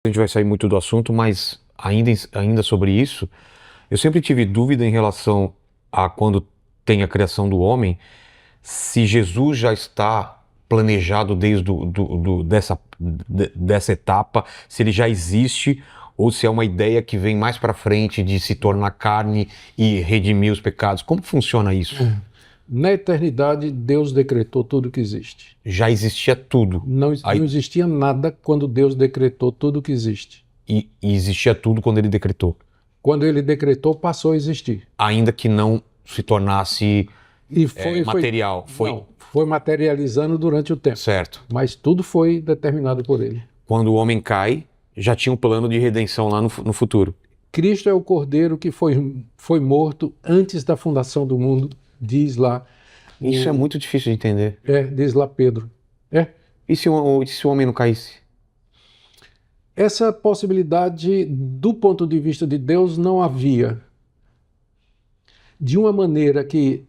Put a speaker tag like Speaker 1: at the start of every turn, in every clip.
Speaker 1: A gente vai sair muito do assunto, mas ainda sobre isso, eu sempre tive dúvida em relação a quando tem a criação do homem, se Jesus já está planejado desde dessa etapa, se ele já existe ou se é uma ideia que vem mais para frente de se tornar carne e redimir os pecados. Como funciona isso?
Speaker 2: Na eternidade, Deus decretou tudo que existe.
Speaker 1: Já existia tudo.
Speaker 2: Não existia nada quando Deus decretou tudo que existe.
Speaker 1: E existia tudo quando ele decretou.
Speaker 2: Quando ele decretou, passou a existir.
Speaker 1: Ainda que não se tornasse material.
Speaker 2: Foi materializando durante o tempo.
Speaker 1: Certo.
Speaker 2: Mas tudo foi determinado por ele.
Speaker 1: Quando o homem cai, já tinha um plano de redenção lá no futuro.
Speaker 2: Cristo é o Cordeiro que foi morto antes da fundação do mundo, diz lá.
Speaker 1: Isso é muito difícil de entender.
Speaker 2: Diz lá Pedro.
Speaker 1: E se o homem não caísse?
Speaker 2: Essa possibilidade, do ponto de vista de Deus, não havia. De uma maneira que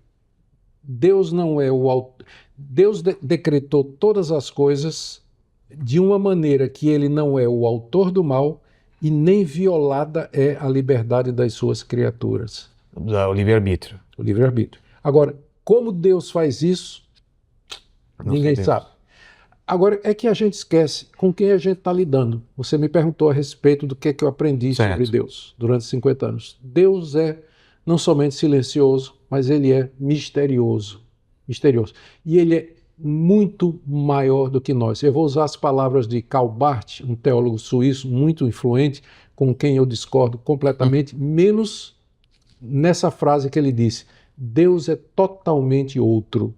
Speaker 2: Deus não é o autor. Deus decretou todas as coisas de uma maneira que ele não é o autor do mal e nem violada é a liberdade das suas criaturas.
Speaker 1: O livre-arbítrio.
Speaker 2: O livre-arbítrio. Agora, como Deus faz isso, ninguém sabe. Agora, é que a gente esquece com quem a gente está lidando. Você me perguntou a respeito do que eu aprendi sobre Deus durante 50 anos. Deus é não somente silencioso, mas ele é misterioso. Misterioso. E ele é muito maior do que nós. Eu vou usar as palavras de Karl Barth, um teólogo suíço muito influente, com quem eu discordo completamente, menos nessa frase que ele disse: Deus é totalmente outro.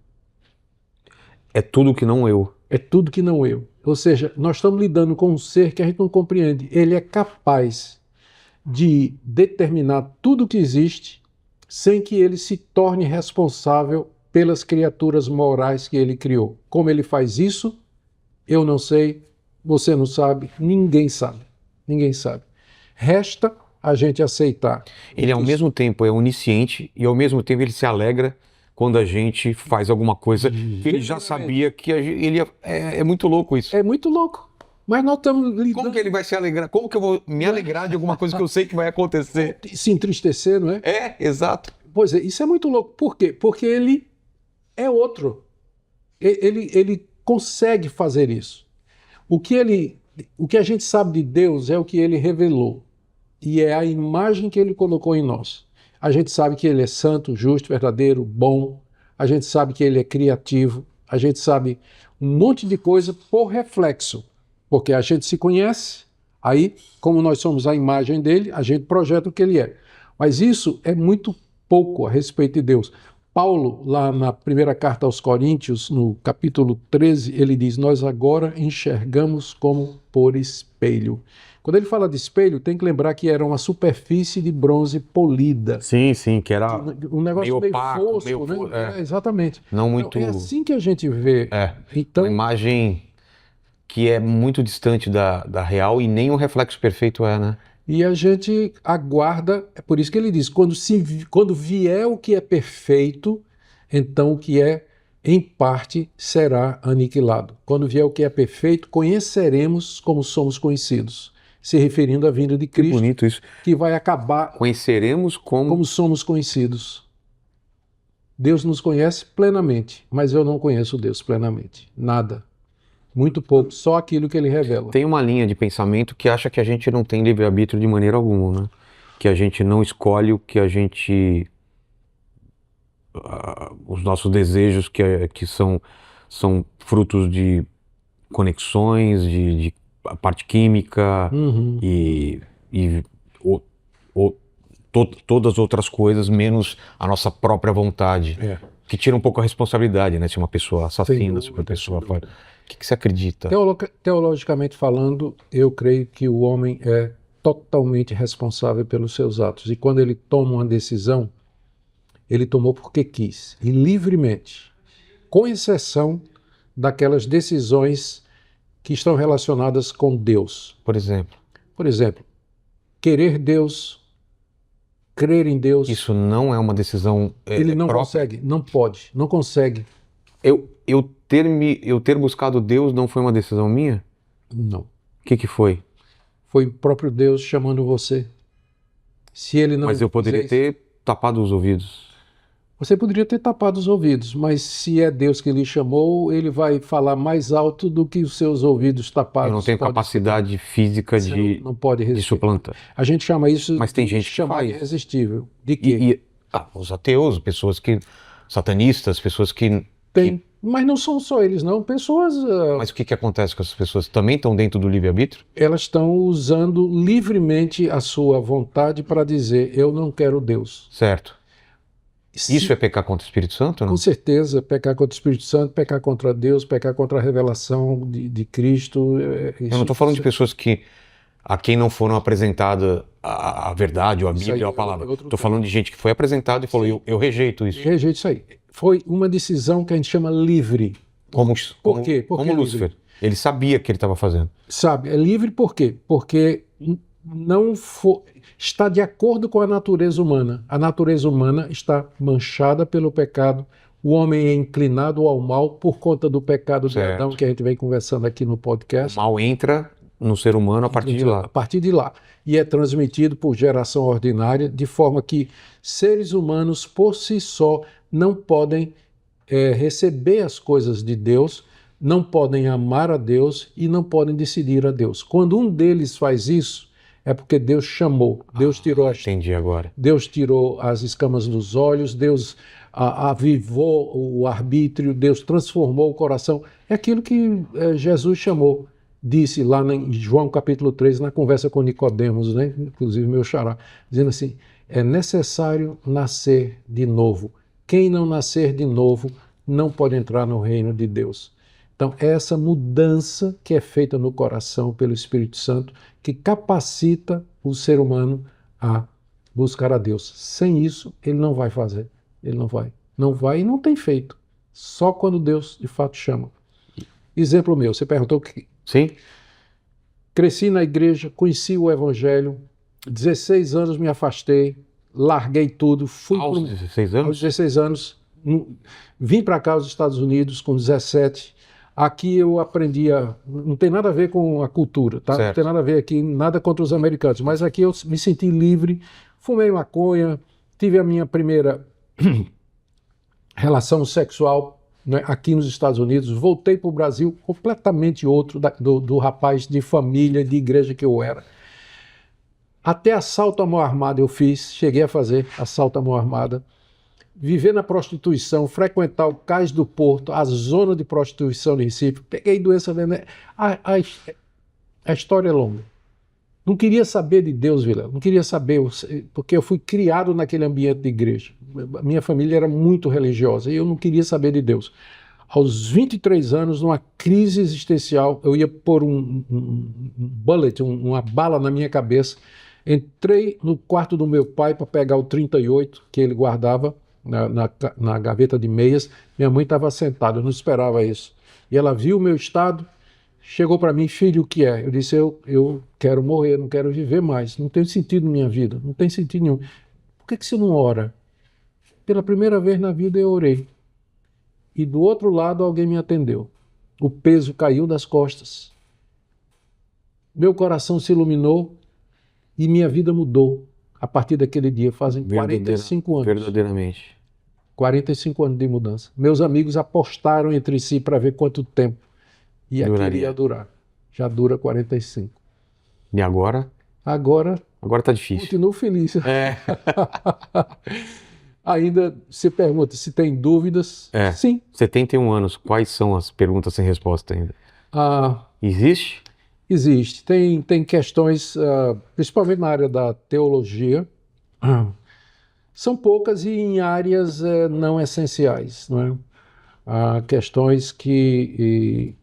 Speaker 1: É tudo que não eu.
Speaker 2: É tudo que não eu. Ou seja, nós estamos lidando com um ser que a gente não compreende. Ele é capaz de determinar tudo que existe sem que ele se torne responsável pelas criaturas morais que ele criou. Como ele faz isso, eu não sei, você não sabe, ninguém sabe. Ninguém sabe. Resta a gente aceitar.
Speaker 1: Ele ao mesmo tempo é onisciente e ao mesmo tempo ele se alegra quando a gente faz alguma coisa que ele já sabia que ele é muito louco isso.
Speaker 2: É muito louco. Mas nós estamos lidando...
Speaker 1: Como que ele vai se alegrar? Como que eu vou me alegrar de alguma coisa que eu sei que vai acontecer?
Speaker 2: Se entristecer, não é?
Speaker 1: Exato.
Speaker 2: Pois é, isso é muito louco. Por quê? Porque ele é outro. Ele consegue fazer isso. O que a gente sabe de Deus é o que ele revelou. E é a imagem que ele colocou em nós. A gente sabe que ele é santo, justo, verdadeiro, bom. A gente sabe que ele é criativo. A gente sabe um monte de coisa por reflexo. Porque a gente se conhece, aí, como nós somos a imagem dele, a gente projeta o que ele é. Mas isso é muito pouco a respeito de Deus. Paulo, lá na primeira carta aos Coríntios, no capítulo 13, ele diz: nós agora enxergamos como por espelho. Quando ele fala de espelho, tem que lembrar que era uma superfície de bronze polida.
Speaker 1: Sim, que era
Speaker 2: um negócio meio
Speaker 1: opaco,
Speaker 2: fosco, né? Exatamente.
Speaker 1: Não muito...
Speaker 2: Então, é assim que a gente vê.
Speaker 1: Então... Uma imagem que é muito distante da real e nem um reflexo perfeito né?
Speaker 2: E a gente aguarda, é por isso que ele diz, quando vier o que é perfeito, então o que é em parte será aniquilado. Quando vier o que é perfeito, conheceremos como somos conhecidos, se referindo à vinda de Cristo.
Speaker 1: Que bonito isso.
Speaker 2: Que vai acabar...
Speaker 1: Conheceremos como
Speaker 2: somos conhecidos. Deus nos conhece plenamente, mas eu não conheço Deus plenamente. Nada. Muito pouco, só aquilo que ele revela.
Speaker 1: Tem uma linha de pensamento que acha que a gente não tem livre-arbítrio de maneira alguma, né? Que a gente não escolhe o que a gente... os nossos desejos que são frutos de conexões, de parte química e todas as outras coisas, menos a nossa própria vontade. Que tira um pouco a responsabilidade, né? Se uma pessoa assassina, se uma pessoa faz... O que você acredita?
Speaker 2: Teologicamente falando, eu creio que o homem é totalmente responsável pelos seus atos. E quando ele toma uma decisão, ele tomou porque quis, e livremente, com exceção daquelas decisões que estão relacionadas com Deus.
Speaker 1: Por exemplo,
Speaker 2: querer Deus, crer em Deus.
Speaker 1: Isso não é uma decisão
Speaker 2: ele não consegue, não pode, não consegue.
Speaker 1: Eu ter buscado Deus não foi uma decisão minha?
Speaker 2: Não.
Speaker 1: O que foi?
Speaker 2: Foi o próprio Deus chamando você. Se ele não
Speaker 1: Mas eu poderia
Speaker 2: fizer
Speaker 1: ter tapado os ouvidos.
Speaker 2: Você poderia ter tapado os ouvidos, mas se é Deus que lhe chamou, ele vai falar mais alto do que os seus ouvidos tapados.
Speaker 1: Eu não tenho
Speaker 2: podem
Speaker 1: capacidade física
Speaker 2: Você não pode
Speaker 1: de
Speaker 2: resistir.
Speaker 1: suplantar.
Speaker 2: A gente chama isso
Speaker 1: Mas tem
Speaker 2: de
Speaker 1: gente que
Speaker 2: chamar
Speaker 1: faz.
Speaker 2: irresistível. De quê?
Speaker 1: Os ateus, pessoas que... satanistas, pessoas que...
Speaker 2: Tem. Mas não são só eles, não. Pessoas,
Speaker 1: Mas o que acontece com essas pessoas? Também estão dentro do livre-arbítrio?
Speaker 2: elas estão usando livremente a sua vontade para dizer, eu não quero Deus.
Speaker 1: Certo.
Speaker 2: Se-
Speaker 1: Isso é pecar contra o Espírito Santo ou não?
Speaker 2: Com certeza, pecar contra o Espírito Santo, pecar contra Deus, pecar contra a revelação de Cristo.
Speaker 1: Eu não estou falando de pessoas a quem não foram apresentada a verdade, ou a
Speaker 2: Isso
Speaker 1: Bíblia,
Speaker 2: aí
Speaker 1: ou a palavra.
Speaker 2: é outro
Speaker 1: Estou
Speaker 2: tema.
Speaker 1: falando de gente que foi apresentada e falou, eu rejeito isso.
Speaker 2: Rejeito isso aí. Foi uma decisão que a gente chama livre. Por quê? Por
Speaker 1: Como
Speaker 2: que
Speaker 1: Lúcifer. Ele sabia o que ele estava fazendo.
Speaker 2: Sabe, é livre por quê? Porque não está de acordo com a natureza humana. A natureza humana está manchada pelo pecado. O homem é inclinado ao mal por conta do pecado de
Speaker 1: Certo.
Speaker 2: Adão, que a gente vem conversando aqui no
Speaker 1: O
Speaker 2: podcast.
Speaker 1: mal entra no ser humano a partir de
Speaker 2: A
Speaker 1: lá.
Speaker 2: partir de lá. E é transmitido por geração ordinária, de forma que seres humanos, por si só, não podem receber as coisas de Deus, não podem amar a Deus e não podem decidir a Deus. Quando um deles faz isso, é porque Deus chamou, Deus tirou
Speaker 1: Entendi agora.
Speaker 2: Deus tirou as escamas dos olhos, Deus avivou o arbítrio, Deus transformou o coração. É aquilo que Jesus chamou, disse lá em João capítulo 3, na conversa com Nicodemos, né? Inclusive meu xará, dizendo assim, é necessário nascer de novo. Quem não nascer de novo não pode entrar no reino de Deus. Então, é essa mudança que é feita no coração pelo Espírito Santo que capacita o ser humano a buscar a Deus. Sem isso, ele não vai fazer. Ele não vai. Não vai e não tem feito. Só quando Deus, de fato, chama. Exemplo meu, você perguntou que
Speaker 1: Sim?
Speaker 2: cresci na igreja, conheci o Evangelho, 16 anos me afastei, larguei tudo, fui
Speaker 1: Aos 16
Speaker 2: aos
Speaker 1: anos?
Speaker 2: 16 anos, vim para cá, aos Estados Unidos, com 17. Aqui eu aprendi não tem nada a ver com a cultura, tá? Não
Speaker 1: Certo.
Speaker 2: tem nada a ver aqui, nada contra os americanos, mas aqui eu me senti livre, fumei maconha, tive a minha primeira relação sexual, né, aqui nos Estados Unidos, voltei para o Brasil completamente outro do rapaz de família, de igreja que eu era. Até assalto à mão armada eu fiz, cheguei a fazer assalto à mão armada. Viver na prostituição, frequentar o Cais do Porto, a zona de prostituição de Recife, peguei doença venenosa. A história é longa. Não queria saber de Deus, Vilela, não queria saber, porque eu fui criado naquele ambiente de igreja. Minha família era muito religiosa e eu não queria saber de Deus. Aos 23 anos, numa crise existencial, eu ia pôr um bullet, uma bala na minha cabeça. Entrei no quarto do meu pai para pegar o 38 que ele guardava na gaveta de meias. Minha mãe estava sentada, eu não esperava isso. E ela viu o meu estado, chegou para mim, filho, o que é? Eu disse, eu quero morrer, não quero viver mais, não tem sentido na minha vida, não tem sentido nenhum. Por que você não ora? Pela primeira vez na vida eu orei. E do outro lado alguém me atendeu. O peso caiu das costas. Meu coração se iluminou e minha vida mudou. A partir daquele dia, fazem 45 anos.
Speaker 1: Verdadeiramente.
Speaker 2: 45 anos de mudança. Meus amigos apostaram entre si para ver quanto tempo aquilo ia durar. Já dura 45.
Speaker 1: E agora?
Speaker 2: Agora
Speaker 1: Agora tá difícil.
Speaker 2: continuo feliz.
Speaker 1: É.
Speaker 2: Ainda se pergunta se tem dúvidas.
Speaker 1: É.
Speaker 2: Sim.
Speaker 1: 71 anos. Quais são as perguntas sem resposta ainda? Existe?
Speaker 2: Existe. Tem questões, principalmente na área da teologia, são poucas e em áreas não essenciais. Não é? Há questões que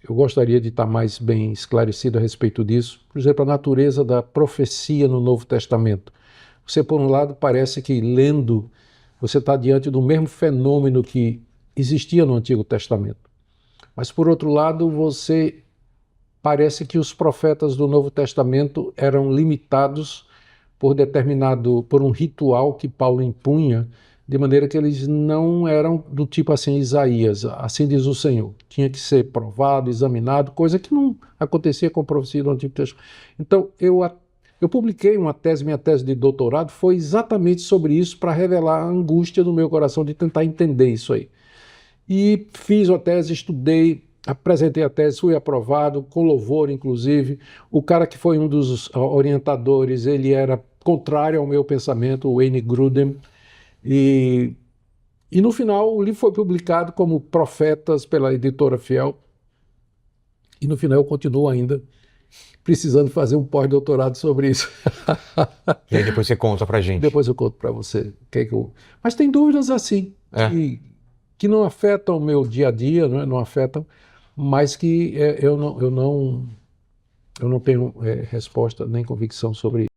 Speaker 2: eu gostaria de estar mais bem esclarecido a respeito disso. Por exemplo, a natureza da profecia no Novo Testamento. Você, por um lado, parece que lendo, você está diante do mesmo fenômeno que existia no Antigo Testamento. Mas, por outro lado, parece que os profetas do Novo Testamento eram limitados por um ritual que Paulo impunha de maneira que eles não eram do tipo assim, Isaías, assim diz o Senhor. Tinha que ser provado, examinado, coisa que não acontecia com a profecia do Antigo Testamento. Então, eu publiquei uma tese, minha tese de doutorado foi exatamente sobre isso, para revelar a angústia do meu coração de tentar entender isso aí. E fiz a tese, estudei, apresentei a tese, fui aprovado, com louvor, inclusive. O cara que foi um dos orientadores, ele era contrário ao meu pensamento, o Wayne Grudem, e no final o livro foi publicado como Profetas pela editora Fiel, e no final eu continuo ainda precisando fazer um pós-doutorado sobre isso.
Speaker 1: E aí depois você conta pra gente.
Speaker 2: Depois eu conto para você. Mas tem dúvidas assim, que não afetam o meu dia a dia, não afetam, mas que eu não tenho resposta nem convicção sobre isso.